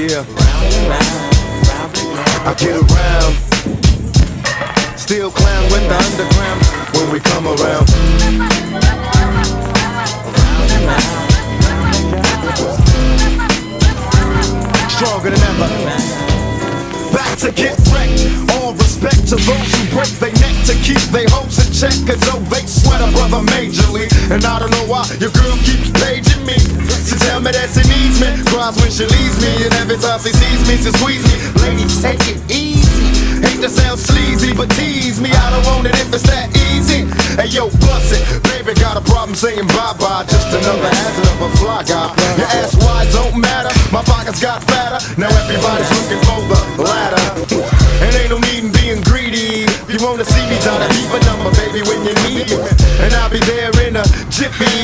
yeah. I get around, still clown with the underground when we come around. Stronger than ever, back to get wrecked. All respect to those who break their neck to keep their hopes in check, cause oh, they sweat a brother majorly. And I don't know why your girl keeps paging me to tell me that she needs me, cries when she leaves me, and every time she sees me, she squeeze me. Lady, take it easy. Hate to sound sleazy, but tease me. I don't want it if it's that easy. Hey yo, bust it, baby, got a problem saying bye-bye. Just another hazard of a fly guy. Your ass wide don't matter, my pockets got fatter. Now everybody's looking for the ladder, and ain't no need in being greedy. If you wanna see me, try to keep a number, baby, when you need it, and I'll be there in a jiffy.